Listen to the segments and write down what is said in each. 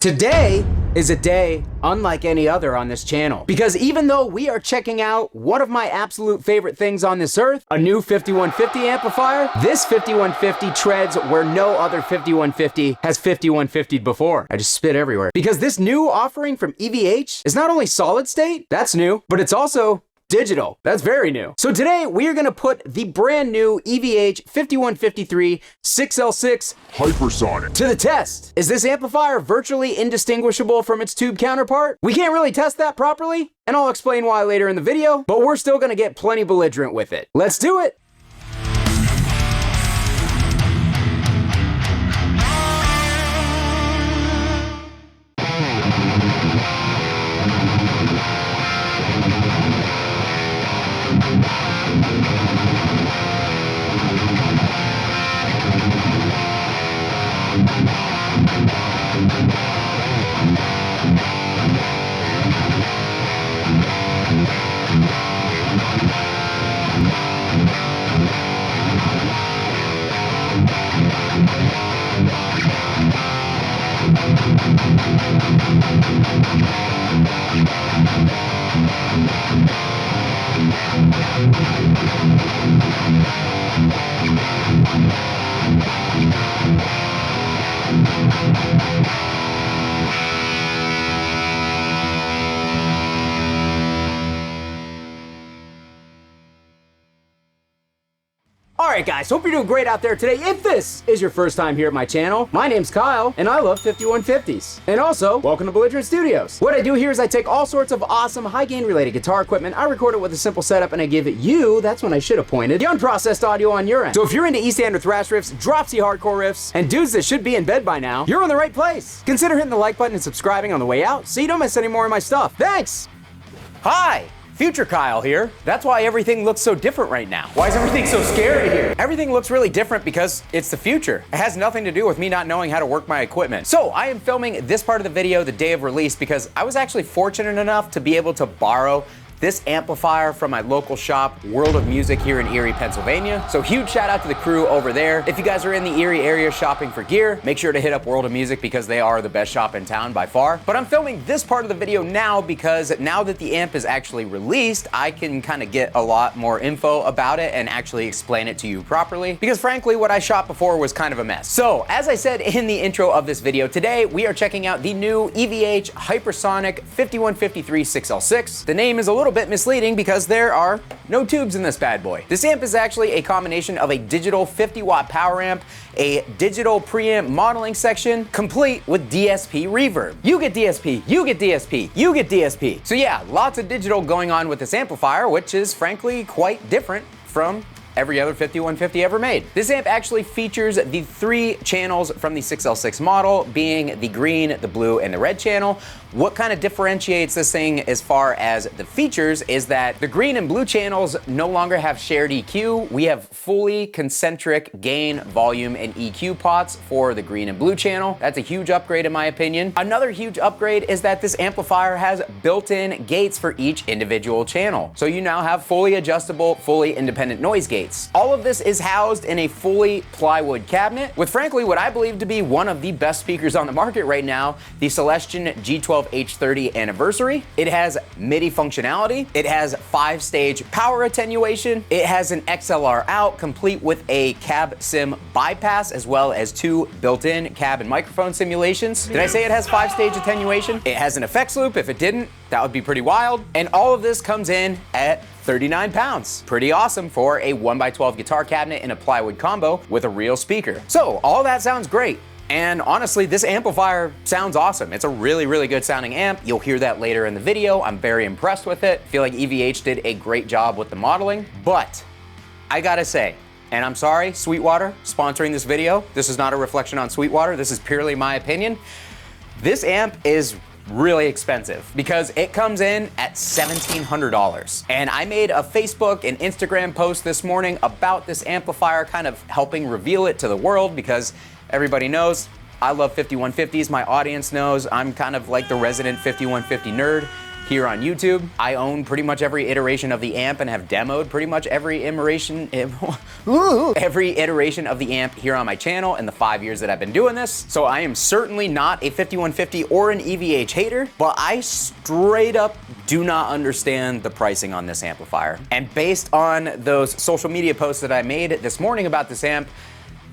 Today is a day unlike any other on this channel, because even though we are checking out one of my absolute favorite things on this earth, a new 5150 amplifier, this 5150 treads where no other 5150 has 5150'd before. I just spit everywhere. Because this new offering from EVH is not only solid state, that's new, but it's also digital. That's very new. So today we are gonna put the brand new EVH 5153 6L6 Hypersonic to the test. Is this amplifier virtually indistinguishable from its tube counterpart? We can't really test that properly, and I'll explain why later in the video, but we're still gonna get plenty belligerent with it. Let's do it. Alright guys, hope you're doing great out there today. If this is your first time here at my channel, my name's Kyle, and I love 5150s. And also, welcome to Belligerent Studios. What I do here is I take all sorts of awesome high-gain related guitar equipment, I record it with a simple setup, and I give you, that's when I should have pointed, the unprocessed audio on your end. So if you're into E-standard thrash riffs, dropsy hardcore riffs, and dudes that should be in bed by now, you're in the right place. Consider hitting the like button and subscribing on the way out so you don't miss any more of my stuff. Thanks! Hi! Future Kyle here. That's why everything looks so different right now. Why is everything so scary here? Everything looks really different because it's the future. It has nothing to do with me not knowing how to work my equipment. So I am filming this part of the video the day of release because I was actually fortunate enough to be able to borrow this amplifier from my local shop, World of Music, here in Erie, Pennsylvania. So huge shout out to the crew over there. If you guys are in the Erie area shopping for gear, make sure to hit up World of Music because they are the best shop in town by far. But I'm filming this part of the video now because now that the amp is actually released, I can kind of get a lot more info about it and actually explain it to you properly. Because frankly, what I shot before was kind of a mess. So as I said in the intro of this video, today we are checking out the new EVH Hypersonic 5153 6L6. The name is a little bit misleading because there are no tubes in this bad boy. This amp is actually a combination of a digital 50-watt power amp, a digital preamp modeling section, complete with DSP reverb. You get DSP, you get DSP, you get DSP. So yeah, lots of digital going on with this amplifier, which is frankly quite different from every other 5150 ever made. This amp actually features the 3 channels from the 6L6 model, being the green, the blue, and the red channel. What kind of differentiates this thing as far as the features is that the green and blue channels no longer have shared EQ. We have fully concentric gain, volume, and EQ pots for the green and blue channel. That's a huge upgrade in my opinion. Another huge upgrade is that this amplifier has built-in gates for each individual channel. So you now have fully adjustable, fully independent noise gates. All of this is housed in a fully plywood cabinet with frankly what I believe to be one of the best speakers on the market right now, the Celestion G12 H30 Anniversary. It has MIDI functionality. It has 5-stage power attenuation. It has an XLR out complete with a cab sim bypass as well as 2 built-in cab and microphone simulations. Did I say it has 5-stage attenuation? It has an effects loop. If it didn't, that would be pretty wild. And all of this comes in at 39 pounds. Pretty awesome for a 1x12 guitar cabinet in a plywood combo with a real speaker. So all that sounds great. And honestly, this amplifier sounds awesome. It's a really, really good sounding amp. You'll hear that later in the video. I'm very impressed with it. Feel like EVH did a great job with the modeling, but I gotta say, and I'm sorry, Sweetwater sponsoring this video. This is not a reflection on Sweetwater. This is purely my opinion. This amp is really expensive because it comes in at $1,700. And I made a Facebook and Instagram post this morning about this amplifier, kind of helping reveal it to the world because everybody knows I love 5150s. My audience knows I'm kind of like the resident 5150 nerd. here on YouTube. I own pretty much every iteration of the amp and have demoed pretty much every iteration of the amp here on my channel in the 5 years that I've been doing this. So I am certainly not a 5150 or an EVH hater, but I straight up do not understand the pricing on this amplifier. And based on those social media posts that I made this morning about this amp,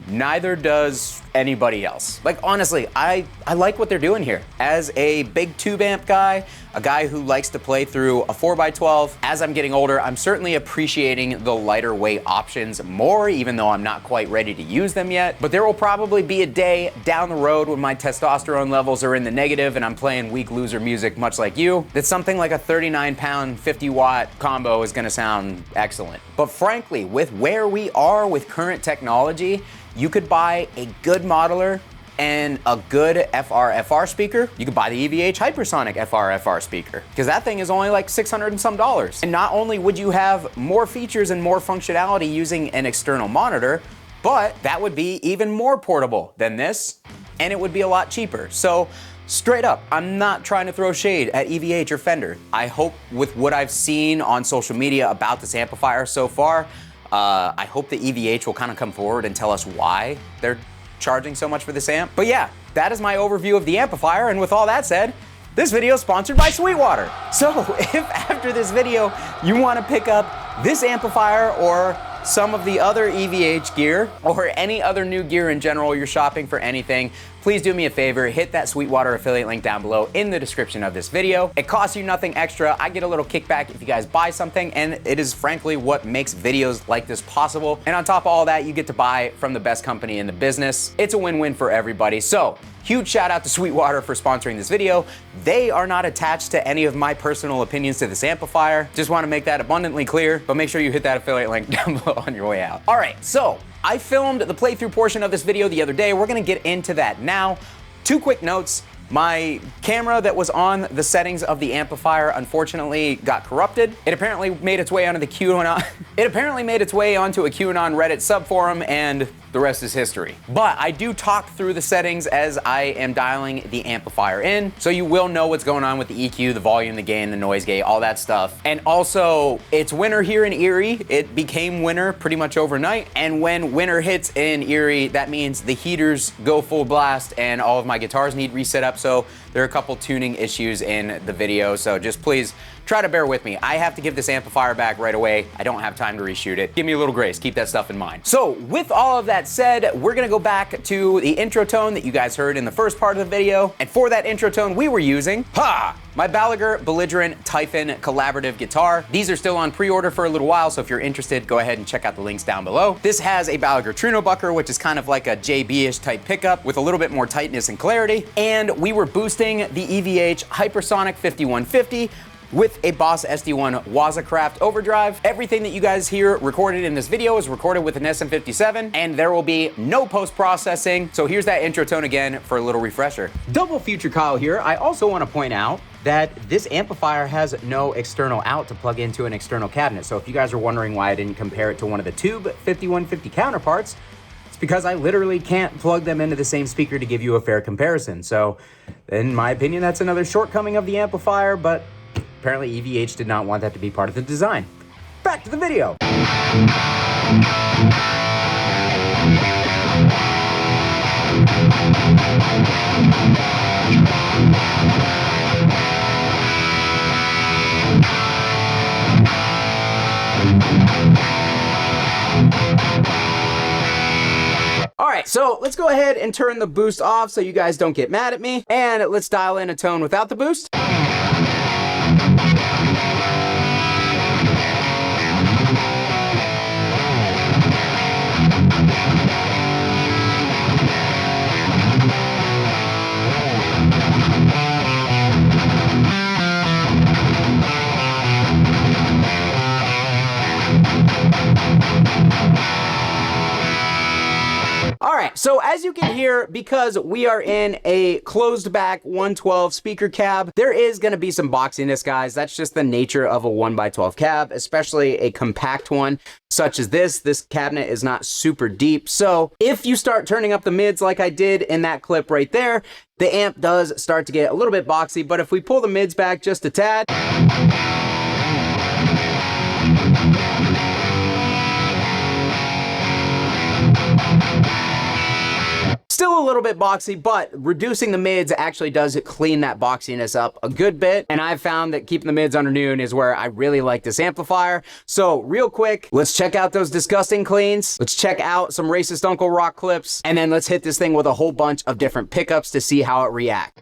neither does anybody else. Like, honestly, I like what they're doing here. As a big tube amp guy, a guy who likes to play through a 4x12, as I'm getting older, I'm certainly appreciating the lighter weight options more, even though I'm not quite ready to use them yet. But there will probably be a day down the road when my testosterone levels are in the negative and I'm playing weak loser music much like you, that something like a 39-pound, 50-watt combo is gonna sound excellent. But frankly, with where we are with current technology, you could buy a good modeler and a good FR speaker. You could buy the EVH Hypersonic FR speaker, because that thing is only like $600 and some. And not only would you have more features and more functionality using an external monitor, but that would be even more portable than this, and it would be a lot cheaper. So straight up, I'm not trying to throw shade at EVH or Fender. I hope with what I've seen on social media about this amplifier so far, I hope the EVH will kind of come forward and tell us why they're charging so much for this amp. But yeah, that is my overview of the amplifier, and with all that said, this video is sponsored by Sweetwater. So if after this video you want to pick up this amplifier or some of the other EVH gear or any other new gear in general, you're shopping for anything, please do me a favor, hit that Sweetwater affiliate link down below in the description of this video. It costs you nothing extra. I get a little kickback if you guys buy something, and it is frankly what makes videos like this possible. And on top of all that, you get to buy from the best company in the business. It's a win-win for everybody. So huge shout out to Sweetwater for sponsoring this video. They are not attached to any of my personal opinions to this amplifier. Just want to make that abundantly clear, but make sure you hit that affiliate link down below on your way out. All right, so I filmed the playthrough portion of this video the other day. We're gonna get into that now. 2 quick notes. My camera that was on the settings of the amplifier unfortunately got corrupted. It apparently made its way onto the QAnon. It apparently made its way onto a QAnon Reddit subforum, and the rest is history. But I do talk through the settings as I am dialing the amplifier in, so you will know what's going on with the EQ, the volume, the gain, the noise gate, all that stuff. And also, it's winter here in Erie. It became winter pretty much overnight, and when winter hits in Erie, that means the heaters go full blast and all of my guitars need reset up. So there are a couple tuning issues in the video, so just please try to bear with me. I have to give this amplifier back right away. I don't have time to reshoot it. Give me a little grace, keep that stuff in mind. So with all of that said, we're gonna go back to the intro tone that you guys heard in the first part of the video. And for that intro tone, we were using, my Balaguer Belligerent Typhon collaborative guitar. These are still on pre-order for a little while, so if you're interested, go ahead and check out the links down below. This has a Balaguer Trino Bucker, which is kind of like a JB-ish type pickup with a little bit more tightness and clarity. And we were boosting the EVH Hypersonic 5150 with a Boss SD1 Wazacraft overdrive. Everything that you guys hear recorded in this video is recorded with an SM57, and there will be no post-processing. So here's that intro tone again for a little refresher. Double Future Kyle here. I also want to point out that this amplifier has no external out to plug into an external cabinet. So if you guys are wondering why I didn't compare it to one of the Tube 5150 counterparts, it's because I literally can't plug them into the same speaker to give you a fair comparison. So in my opinion, that's another shortcoming of the amplifier, but apparently EVH did not want that to be part of the design. Back to the video. All right, so let's go ahead and turn the boost off so you guys don't get mad at me. And let's dial in a tone without the boost. so as you can hear, because we are in a closed back 112 speaker cab, there is going to be some boxiness, guys. That's just the nature of a 1x12 cab, especially a compact one such as this. This cabinet is not super deep. So if you start turning up the mids like I did in that clip right there, the amp does start to get a little bit boxy. But if we pull the mids back just a tad, still a little bit boxy, but reducing the mids actually does clean that boxiness up a good bit. And I've found that keeping the mids under noon is where I really like this amplifier. So real quick, let's check out those disgusting cleans. Let's check out some Racist Uncle Rock clips. And then let's hit this thing with a whole bunch of different pickups to see how it reacts.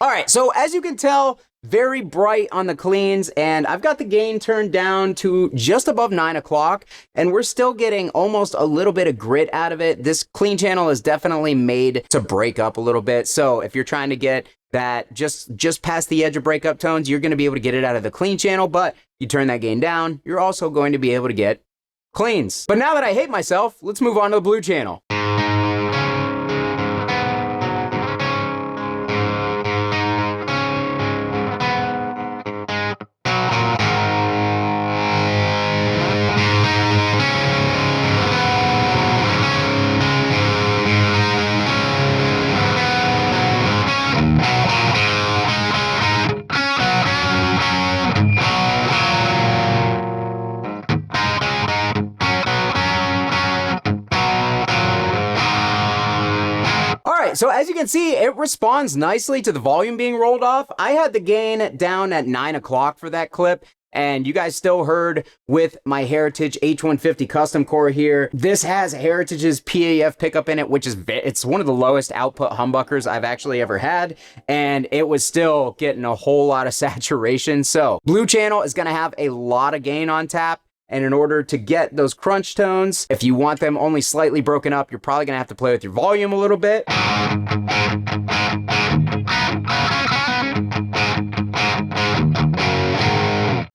All right, so as you can tell, very bright on the cleans, and I've got the gain turned down to just above 9 o'clock, and we're still getting almost a little bit of grit out of it. This clean channel is definitely made to break up a little bit, so if you're trying to get that just past the edge of breakup tones, you're going to be able to get it out of the clean channel, but you turn that gain down, you're also going to be able to get cleans. But now that I hate myself, let's move on to the blue channel. So as you can see, it responds nicely to the volume being rolled off. I had the gain down at 9 o'clock for that clip, and you guys still heard with my Heritage H150 custom core here. This has Heritage's PAF pickup in it, which is it's one of the lowest output humbuckers I've actually ever had, and it was still getting a whole lot of saturation. So blue channel is going to have a lot of gain on tap. And in order to get those crunch tones, if you want them only slightly broken up, you're probably gonna have to play with your volume a little bit.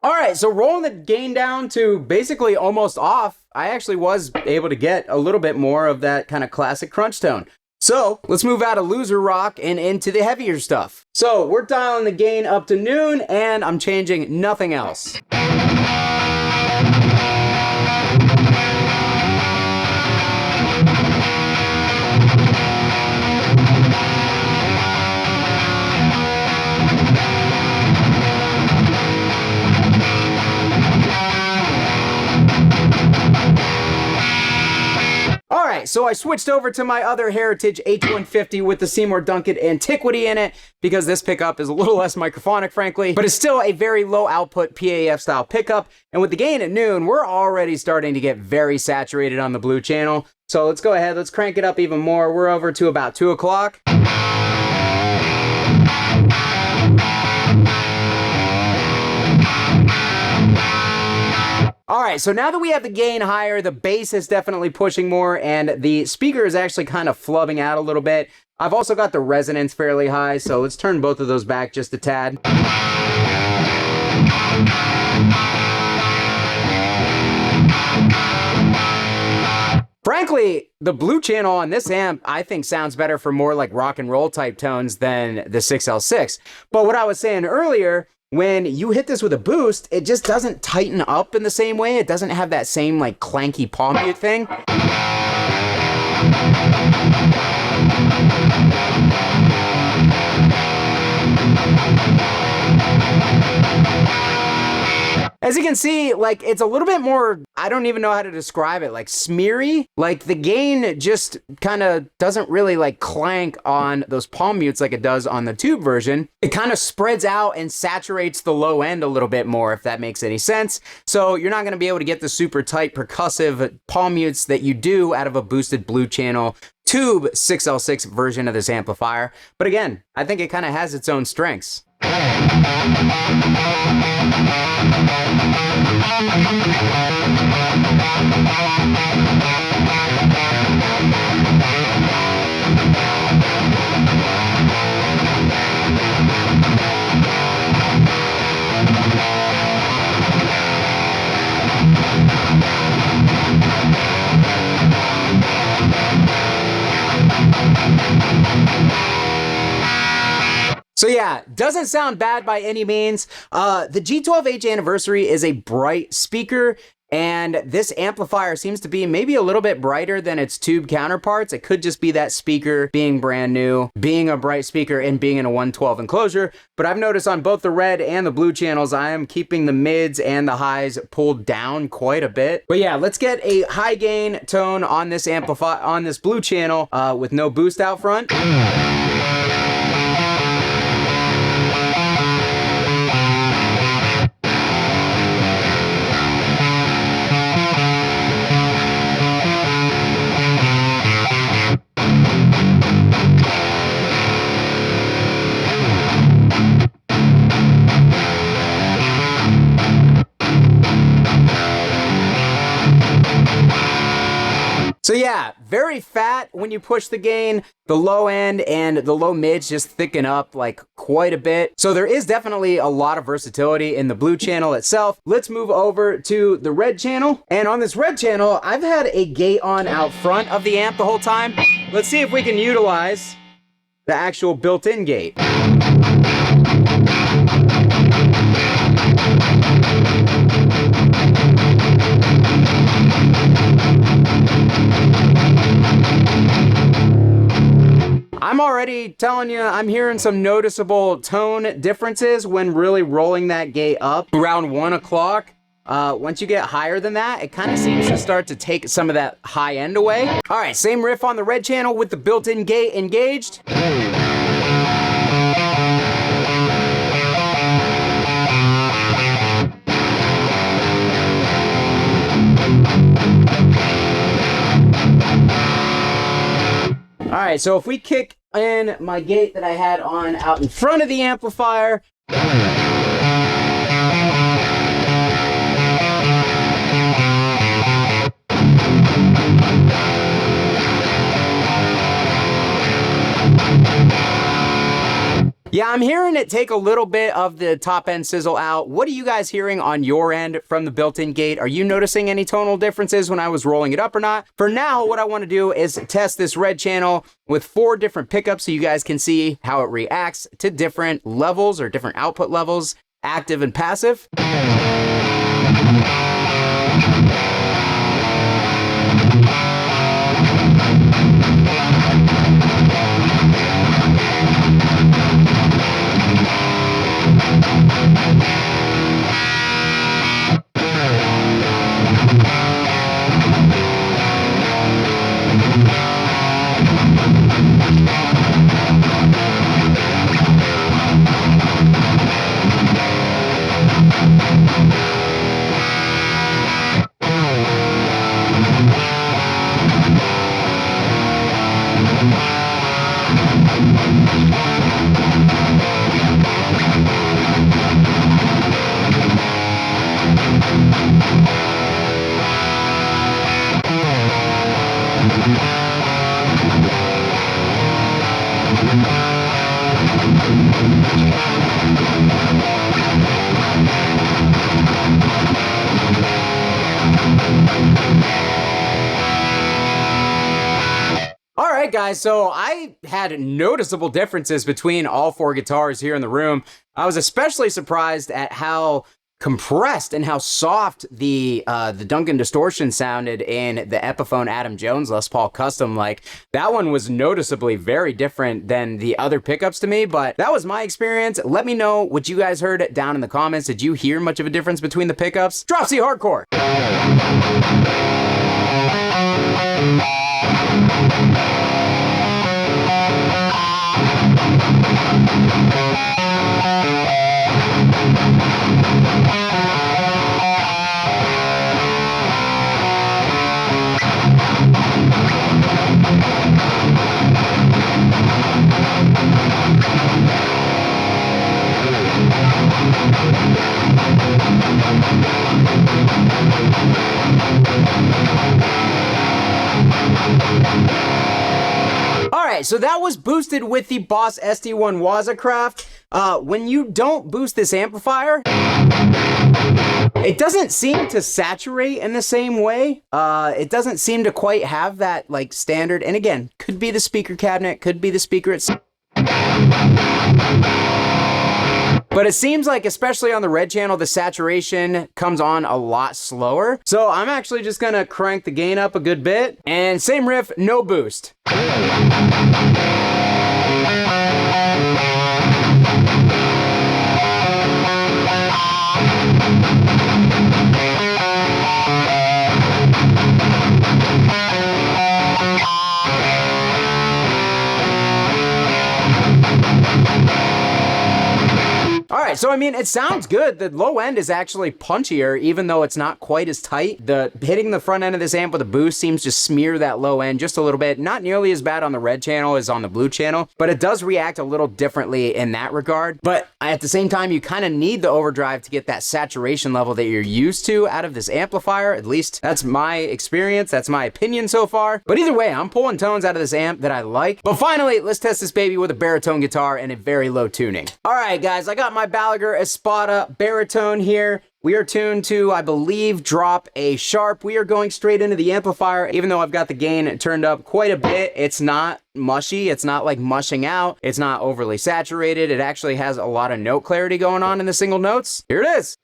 All right, so rolling the gain down to basically almost off, I actually was able to get a little bit more of that kind of classic crunch tone. So let's move out of loser rock and into the heavier stuff. So we're dialing the gain up to noon, and I'm changing nothing else. Alright, so I switched over to my other Heritage H150 with the Seymour Duncan Antiquity in it, because this pickup is a little less microphonic, frankly, but it's still a very low output PAF style pickup. And with the gain at noon, we're already starting to get very saturated on the blue channel. So let's go ahead, let's crank it up even more. We're over to about 2 o'clock. All right, so now that we have the gain higher, the bass is definitely pushing more, and the speaker is actually kind of flubbing out a little bit. I've also got the resonance fairly high, so let's turn both of those back just a tad. Frankly, the blue channel on this amp, I think sounds better for more like rock and roll type tones than the 6L6. But what I was saying earlier, when you hit this with a boost, it just doesn't tighten up in the same way. It doesn't have that same like clanky palm mute thing. As you can see, like, it's a little bit more, I don't even know how to describe it, like smeary. Like the gain just kind of doesn't really like clank on those palm mutes like it does on the tube version. It kind of spreads out and saturates the low end a little bit more, if that makes any sense. So you're not going to be able to get the super tight percussive palm mutes that you do out of a boosted blue channel tube 6L6 version of this amplifier. But again, I think it kind of has its own strengths. So yeah, doesn't sound bad by any means. The G12H Anniversary is a bright speaker, and this amplifier seems to be maybe a little bit brighter than its tube counterparts. It could just be that speaker being brand new, being a bright speaker, and being in a 112 enclosure. But I've noticed on both the red and the blue channels, I am keeping the mids and the highs pulled down quite a bit. But yeah, let's get a high gain tone on this amplifier, on this blue channel with no boost out front. So yeah, very fat when you push the gain. The low end and the low mids just thicken up like quite a bit. So there is definitely a lot of versatility in the blue channel itself. Let's move over to the red channel. And on this red channel, I've had a gate on out front of the amp the whole time. Let's see if we can utilize the actual built-in gate. I'm already telling you, I'm hearing some noticeable tone differences when really rolling that gate up around 1 o'clock. Once you get higher than that, it kind of seems to start to take some of that high end away. All right, same riff on the red channel with the built-in gate engaged. All right, so if we kick in my gate that I had on out in front of the amplifier. Yeah, I'm hearing it take a little bit of the top end sizzle out. What are you guys hearing on your end from the built-in gate? Are you noticing any tonal differences when I was rolling it up or not? For now, what I want to do is test this red channel with 4 different pickups so you guys can see how it reacts to different levels or different output levels, active and passive. All right, guys, so I had noticeable differences between all 4 guitars here in the room. I was especially surprised at how compressed and how soft the Duncan distortion sounded in the Epiphone Adam Jones Les Paul Custom. Like, that one was noticeably very different than the other pickups to me, but that was my experience. Let me know what you guys heard down in the comments. Did you hear much of a difference between the pickups? Drop C Hardcore. Alright, so that was boosted with the Boss SD1 Wazacraft. When you don't boost this amplifier, it doesn't seem to saturate in the same way. It doesn't seem to quite have that, like, standard, and again, could be the speaker cabinet, could be the speaker itself. But it seems like, especially on the red channel, the saturation comes on a lot slower. So I'm actually just gonna crank the gain up a good bit. And same riff, no boost. Alright, so I mean, it sounds good. The low end is actually punchier, even though it's not quite as tight. Hitting the front end of this amp with a boost seems to smear that low end just a little bit. Not nearly as bad on the red channel as on the blue channel, but it does react a little differently in that regard. But at the same time, you kind of need the overdrive to get that saturation level that you're used to out of this amplifier. At least that's my experience. That's my opinion so far. But either way, I'm pulling tones out of this amp that I like. But finally, let's test this baby with a baritone guitar and a very low tuning. Alright guys, I got my Gallagher Espada baritone here. We are tuned to, I believe, drop A sharp. We are going straight into the amplifier. Even though I've got the gain turned up quite a bit, it's not mushy. It's not like mushing out. It's not overly saturated. It actually has a lot of note clarity going on in the single notes. Here it is.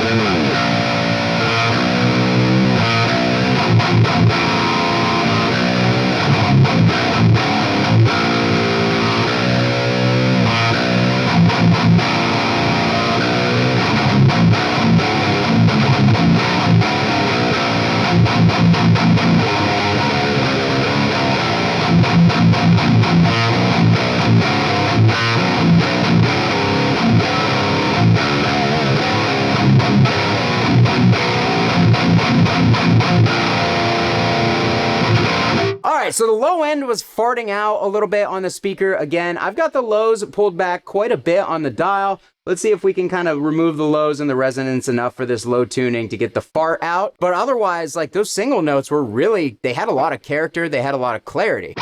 Alright, so the low end was farting out a little bit on the speaker. Again, I've got the lows pulled back quite a bit on the dial. Let's see if we can kind of remove the lows and the resonance enough for this low tuning to get the fart out. But otherwise, like, those single notes were really, they had a lot of character, they had a lot of clarity.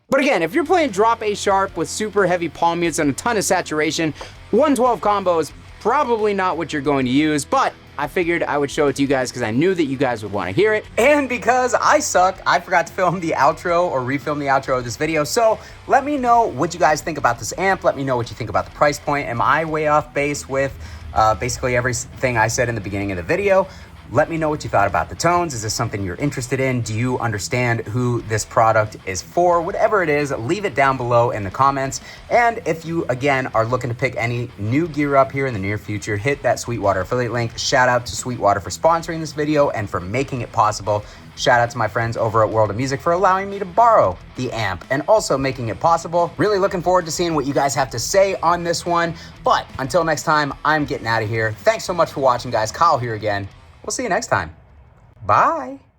But again, if you're playing drop A sharp with super heavy palm mutes and a ton of saturation, 112 combo is probably not what you're going to use, but I figured I would show it to you guys because I knew that you guys would want to hear it. And because I suck, I forgot to film the outro or refilm the outro of this video. So let me know what you guys think about this amp. Let me know what you think about the price point. Am I way off base with basically everything I said in the beginning of the video? Let me know what you thought about the tones. Is this something you're interested in? Do you understand who this product is for? Whatever it is, leave it down below in the comments. And if you, again, are looking to pick any new gear up here in the near future, hit that Sweetwater affiliate link. Shout out to Sweetwater for sponsoring this video and for making it possible. Shout out to my friends over at World of Music for allowing me to borrow the amp and also making it possible. Really looking forward to seeing what you guys have to say on this one. But until next time, I'm getting out of here. Thanks so much for watching, guys. Kyle here again. We'll see you next time. Bye.